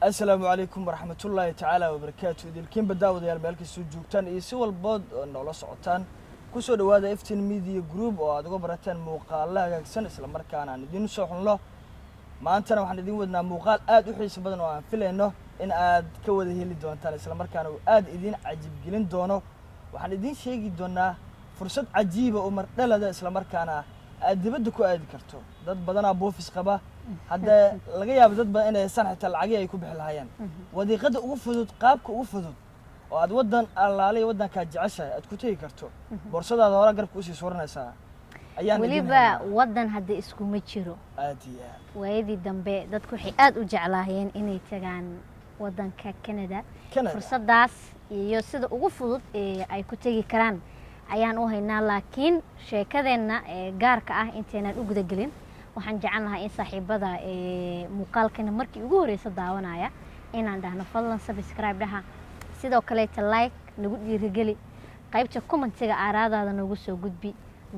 السلام عليكم ورحمة الله تعالى وبركاته. الكين بداود يا الملك السجوكتان يسوى البود نولا صعوتان كسر هذا إفتين ميديا جروب وأدقوا برتان مقالة سنة إسلام مركانا ندين سوحن الله ما أنتنا وحنا ندين ودنا مقال آد وحيس بدن وعن فيله إنه إن آد كوده هي اللي دونتان إسلام مركانا وآد إدين عجيب جلين دونه وحنا ندين شيء دونا فرصة عجيبة ومرتلا ده إسلام مركانا آد بدكوا آد كرتو ده بدنا بوفيس قبا هذا لقيا بدت بأن سنة العجية يكون بحلهايان ودي قد أوفدت قابك أوفدت وعد ودن الله عليه ودن كجعشة أتكتي كرتو برصة هذا ورا قرب كوسي صورنا ساعة أيام وليبا ودن هذا اسمه متشرو آدية وهذه الدنباء دتكو حياد وجعلهين إني تجان ودن كندا فرصة داس يصير أوفدت أي كتي كران أيام وهنا لكن شيء كذا جارك إنتنا أوجد جلين waxaan jecelnahay in saaxiibada muuqaalkan markii ugu horeysay daawanaya inaan dhahno fadlan subscribe dhaha sidoo kale like nagu dhiirigeli qaybta commentiga aaraadaada nagu soo gudbi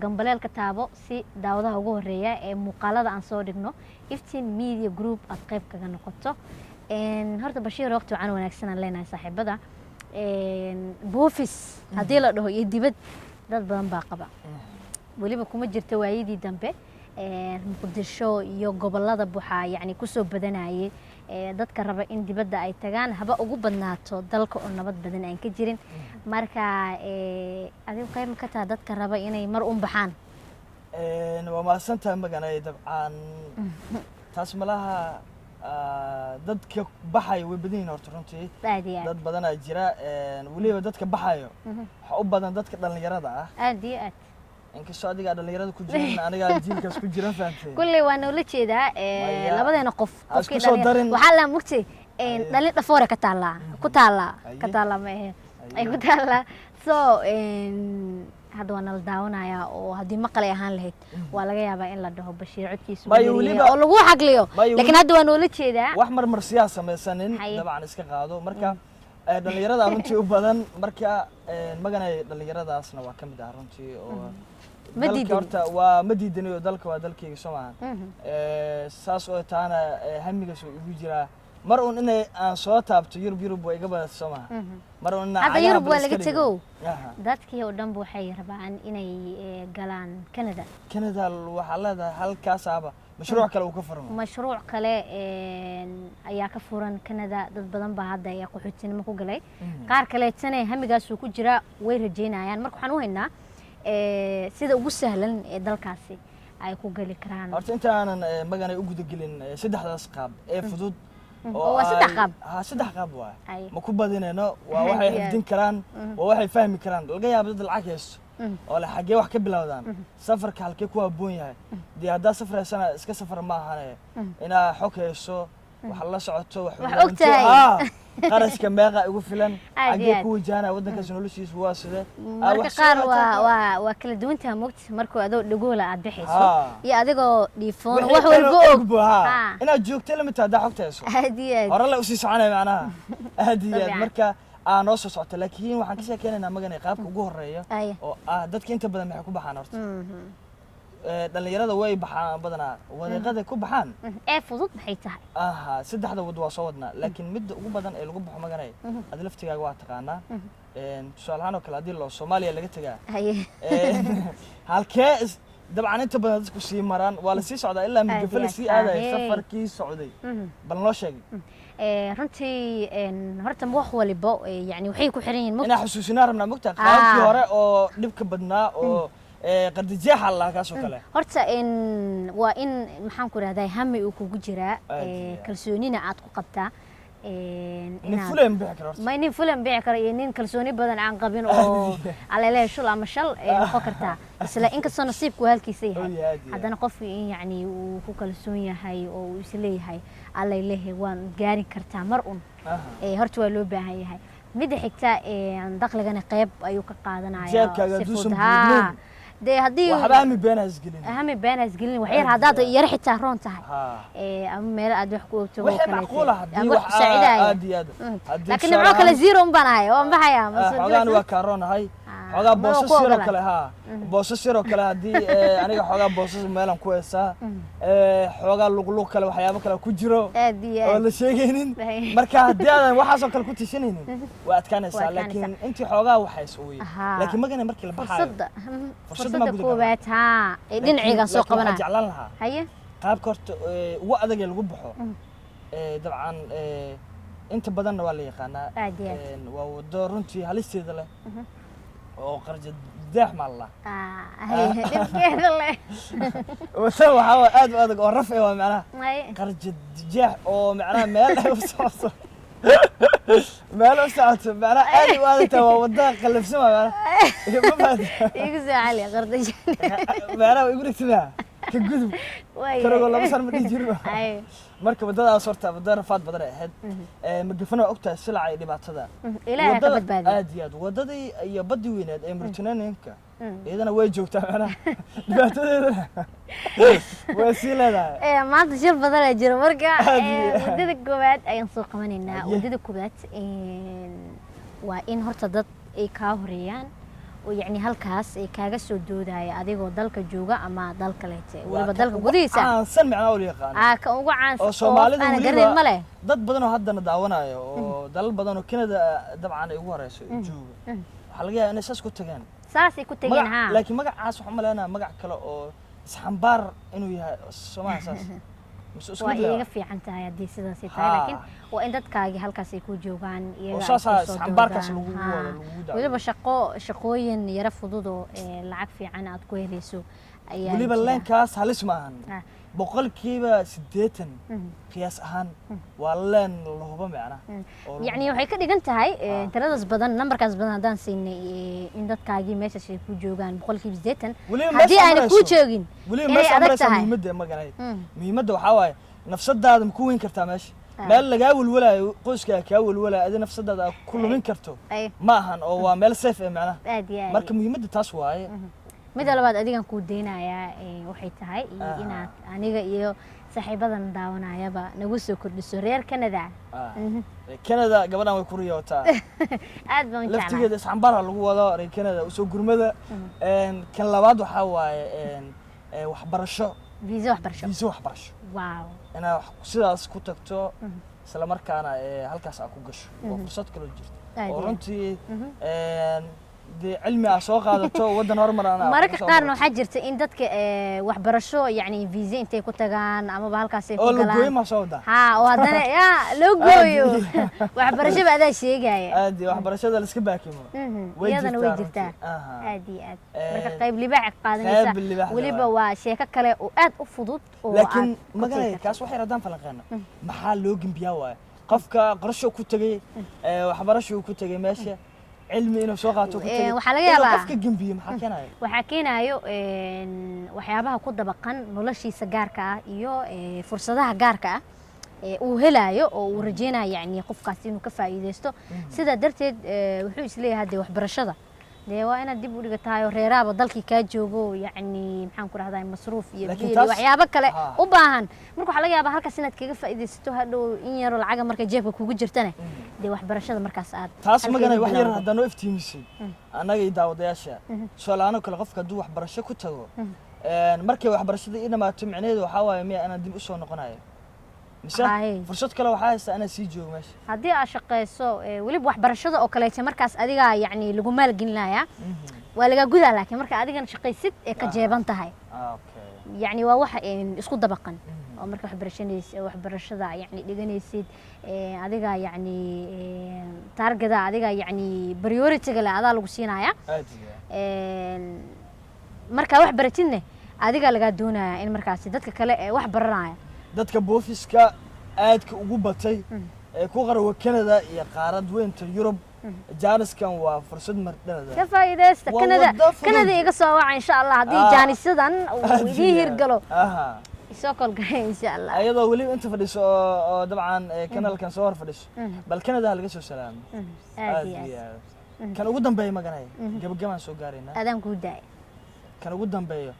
gambaleelka taabo si daawadaha ugu horeeya ee muuqaalada aan soo dhigno iftiin media group aad qayb kaga noqoto horta Bashiir waqti waxaan wanaagsan aan leenahay saaxiibada boofis hadii la dhaho iyo dibad dad badan baa qaba waliba kuma jirto waayidii dambe muqdisho iyo gobolada buuxa yani ku soo badanayay dadka raba in dibadda ay tagaan haba ugu badnaato dalka oo nabad badan aan ka jirin marka adigu qayb ka tahay dadka raba inay mar u baxaan waa maasantaa maganay dabcan taas malaha dadka baxay way badan yihiin horta runtii dad badan ay jira waliba dadka baxayo waxa u badan dadka dhalinyarada ah aad iyo aad إنك السعودية قاعد اللي يردك كجيران أنا قاعد جيل كاس كجيران فهمتي كل وانا ولا شيء ده لبدنا قف وحلا مكتي دليل تفورة كتالا ما هي أي كتالا هذا وانا الداونا يا وهذه مقلة هان لهيت ولا جاي بقى إلا ده بشير عدكي سوري ولا هو حق ليه لكن هذا وانا ولا شيء ده وأحمر مرسياسة مثلاً طبعاً إسكا قادو مركا dhalinyarada runtii u badan marka magana dhalinyarada asna waa kamid ah runtii oo dalka horta waa madiidanayo dalka waa dalkayga Soomaaliya saas oo taana hamiga soo igu jira mar uun inay aan soo taabto Yurub way iga badan Soomaaliya mar uun hada Yurub waa laga tago dadkii oo dhan waxay rabaan inay galaan Canada waxa leedahay halkaas aba مشروع كله وكفرنا مشروع كله أيها كفران كندا ضد بدن بعد أيها قحطين مكو جلي قار كله سنة هم جالسوا كجرا ويرجينا يعني مركو حنو هنا سيدا وجو سهلا دل كاسي أيها كو جلي كران أرت أنت أنا ما جاني وجود جلين سيد حدا سقاب فضود هو سيد قاب سيد قاب واحد مكو بدينا هنا وواحد يفدين كران وواحد فاهم كران الجاي بدل العكس ولا حاجة واحد كبلا ودان سفر كهالكي كوا بونيا دي هذا سفر سنة إسك سفر ما هني إنا حكي السو وحلا سعته وحقتها قارس كمباغا يقول فلان حاجة كوا جانا ودنا كسنولوس يسواسه مركقار وكل دونتها موت مركو أدو لجولة عدحيسو يا أديكو ديفون وحول البوق أنا جوك تلمي تدا حكتها سو هدية ورا لا أسيس عنا معناها هدية مركا أنا صوت لكن waxaan ka sheekeynaa magana qaabka ugu horeeya oo dadka inta badan maxay ku baxaan horta dhalinyarada way baxaan badanaa wadiiqada ku baxaan fudud maxay tahay saddexda wad waa soo wadnaa laakiin mid ugu badan ee lagu baxo magana ad laftigaaga waa taqaanaa su'aalahan oo kale hadii loo Soomaaliya laga tagaa halkee dabcan inta badan dadku sii maraan waa la sii socdaa ilaa midgafal sii aaday safarkii socday bal noo sheeg runtii horta wax waliba yani waxay ku xiran yihiin ina xusuusinaa rabnaa mugta qaabkii hore oo dhibka badnaa oo qardijeexa Allah ka soo kale horta waa in maxaan ku raahday hami uu kugu jiraa kalsoonina aad ku qabtaa nin fulan bici karo iyo nin kalsooni badan aan qabin oo على شل ama shal noqon kartaa isla in kastoo nasiibku halkiisa yahay hadana qof yani uu ku kalsoon yahay oo uu isleeyahay alla ilaahay waan gaari kartaa mar un horta waa loo baahan yahay mid xigta dakhligana qayb ayuu ka qaadanayaa de hadii waxba beenaas gelin waxyar hadaad yar xitaa roon tahay ama meel aad wax ku ogto oo kale wax saacidaay laakiin nimo kale zero banahay oo maxaya mas'uuliyad waa ka roonahay xogaa boosas yar oo kale boosas yar oo kale haddii aniga xogaa boosas meelan ku heesaa xogaa luqluq kale waxyaabo kale ku jiro oo la sheegaynin marka haddii aadan waxaasoo kale ku tishanaynin waa adkaanaysaa laakiin intii xogaa waxays ooyey laakiin magana markii la baxaayo fursadda koowaad ee dhinacigan soo qabanaya jeclaan lahaa haye qaabka horta ugu adag ee lagu baxo dabcan inta badanna waa la yaqaanaa waa wado runtii halisteeda leh oo qarjad daax maalla dhibkeeda leh wasa waxaa aad u adag oo raf ee waa macnaha qarjad jaax oo macnaha meel ay u socoto meel u socoto macnaha aad u adagtaa waa wada qalafsan waa macnaha igu soo cali qarjad macnaha igu dhigtidaa ka gudub karagoo laba san ma dhihi jirno marka wadadaas horta wadda rafaad badan ay ahayd magafana ogtahay silaca iyo dhibaatada ilaahay ka badbaadiyo aad iyo aad wadadii iyo badii weyneed ee Mauritania iyadana way joogtaa macnaha dhibaatadeedana way sii leedahay maanta shir badan ay jiro marka wadada koowaad ayaan soo qabanaynaa wadada koowaad waa in horta dad ay ka horeeyaan oo yani halkaas ay kaaga soo doodaya adigoo dalka jooga ama dalka leete waliba dalka gudihiisa san macna oo yaqaan ka ugu caansan oo Soomaalida waliba ma leh dad badan oo haddana daawanayo oo dalal badan oo Canada dabcan ay ugu horeyso jooga waxa laga yaabaa inay saas ku tagaan saasay ku tageen laakiin magacaas waxa maleena magac kale oo isxambaar inuu yahay Soomaaliya saas waa iyaga fiican tahay haddii sidaas tahay laakiin waa in dadkaagi halkaas ay ku joogaan iyaga isxambaarkaas lagu wada waliba shaqooyin yara fudud oo lacag fiican aad ku helayso ayaa waliba leenkaas halis maahan boqolkiiba 80 qiyaas ahaan waa leen la hubo macna yani waxay ka dhigan tahay tiradaas badan numberkaas badan hadaan siinay in dadkaagi meeshaas ay ku joogaan boqolkiiba 80 haddii aan ku joogin waliba meesha adag tahay muhiimadda waxaa waaye nafsadaada ma ku weyn kartaa meesha meel lagaa walwalaayo qoyska kaa walwalaayo adii nafsadaada ku lumin karto ma ahan oo waa meel safe ee macnaha marka muhiimadda taas waaye mid labaad adigan ku deenayaa waxay tahay inaad aniga iyo saaxiibadan daawanayaba nagu soo kordhiso reer Canada Canada gabadhan way ku riyootaa aad baan jeclahay laftigeeda isxambaar lagu wado reer Canada soo gurmada kan labaad waxa waaye waxbarasho visa waxbarasho wow ina sidaas ku tagto isla markaana halkaas aad ku gasho oo fursad kale jirto oo runtii دي علمي أسوق هذا تو ودنا هرمر أنا مرك قارن وحجرت إن دتك وحبرشوا يعني فيزا أنت كنت جان أما بهالكاسي كلام لوجوي ما صودا وهذا يا لوجوي وحبرشوا بعد شيء جاي عادي وحبرشوا ده لسه باكي ما يلا ويجرتا عادي مرك قيب اللي بعد قادم ولي بوا شيء كله وقعد أفضل لكن ما قال كاس وحي ردان فلقنا محل لوجن بياوه قفك قرشوا كنت جاي وحبرشوا كنت جاي ماشي علمي إنه سوقاته كتير. وحلاقيها قفك جنبي محكيناyo. وحكيناyo waxyaabaha ku dabaqan noloshiisa gaarka ah iyo fursadaha gaarka ah uu helayo oo uu rajeynayo yani qofkaas inuu ka faa'iideysto sida darteed wuxuu isleeyahay waxbarashada waa inaad dib u dhigatahay reeraaba dalkii ka joogo yani maxaan ku raahdaa masruuf iyo waxyaabo kale u baahan marka waxa laga yaabaa halkaas inaad kaga faa'iideysato hadhow in yar lacag marka jeebka kugu jirtana waxbarashada markaas aad taas magana wax yar hadaan oo iftiimisay anaga daawadayaasha su'aalaano kale qofka duu waxbarasho ku tago markay waxbarashada ina maato macnaheedu waxa waaye miya ana dib u soo noqonayo fursad kale waxa haysta ana sii joogo meesha haddii aad shaqeyso waliba waxbarashada oo kale markaas adiga yani lagu maalgelinaya waa laga gudaa laakiin marka adigan shaqeysid ee ka jeeban tahay yani waa wax isku dabaqan oo marka waxbarashada yani dhiganaysid adiga yani targada adiga yani priority-ga la adaa lagu siinaya marka wax baratidna adiga laga doonaya in markaas dadka kale wax baranaya dadka boofiska aadka ugu batay ee ku qarawa Canada iyo qaarad weynta Europe jaaniskan waa fursad mardhanada ka faa'iideysta Canada iga soo waca insha Allah hadii jaanisadan uu idin hirgalo isoo kol gaay insha Allah ayadoo wali inta fadhiso oo dabcan kanalkan soo hor fadhiso bal Canada laga soo salaamo kan ugu dambeeyay maganay gabagaban soo gaarayna adan ku daay kan ugu dambeeyo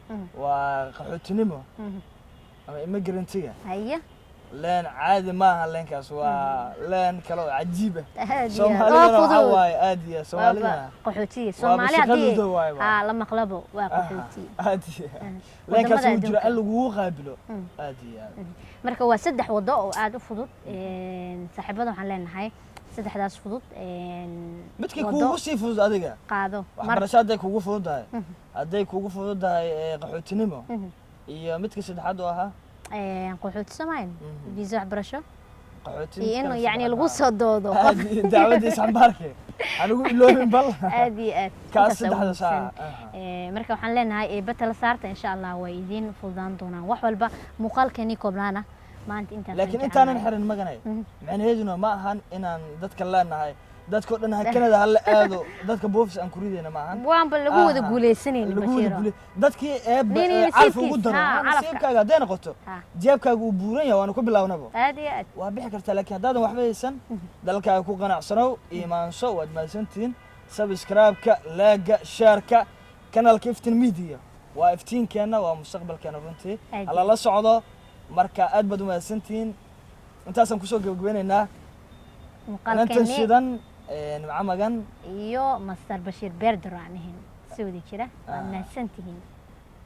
waa qaxootinimo ama immigrant-iga haya leen caadi maaha leenkaas waa leen kale oo cajiib ah Soomaalida soomaalidana waxaa waaye aad iyo soomaalidana qaxootiga Soomaali hadii la maqlabo waa qaxootiga aad iyo leenkaas uu jiro lagu qaabilo aad iyo marka waa saddex wado oo aad u fudud saaxiibada waxaan leenahay saddexdaas fudud midkii kuugu sii fudud adiga qaado waxbarashada kuugu fududahay haday kuugu fududahay qaxootinimo iyo midkii saddexaad oo ahaa qaxooti Soomaali visa waxbarasho qaxootinimo inuu yani lagu soo doodo dacwadii Sambarke anigu iloobin bal aad iyo aad kaas saddexda saac marka waxaan leenahay batala saarta insha Allah way idin fududaan doonaan wax walba muuqaalkeeni koobnaana maanta inta laakiin intaanan xirin maganay macnaheeduna ma ahan inaan dadka leenahay dadka dhan Canada hal aado dadka boofis aan ku ridayna ma ahan waanba lagu wada guuleysanayna Bashiir dadkii alf ugu daro nasiibkaaga hadday noqoto jeebkaaga uu buuran yahay waan ku bilaawnaba aad iyo aad waa bixi kartaa laakiin haddaadan waxba haysan dalkaaga ku qanacsanow iimaanso waad mahadsantihiin subscribe-ka like-ga share-ka kanaalka Iftiin Media waa iftiinkeena waa mustaqbalkeena runtii alla la socdo marka aad baad u mahadsantihiin intaasaan kusoo gabagabeynayna muuqaalkeena معمجن iyo Master Bashiir Beerduraanihin soo wadi jira waa mahadsantihiin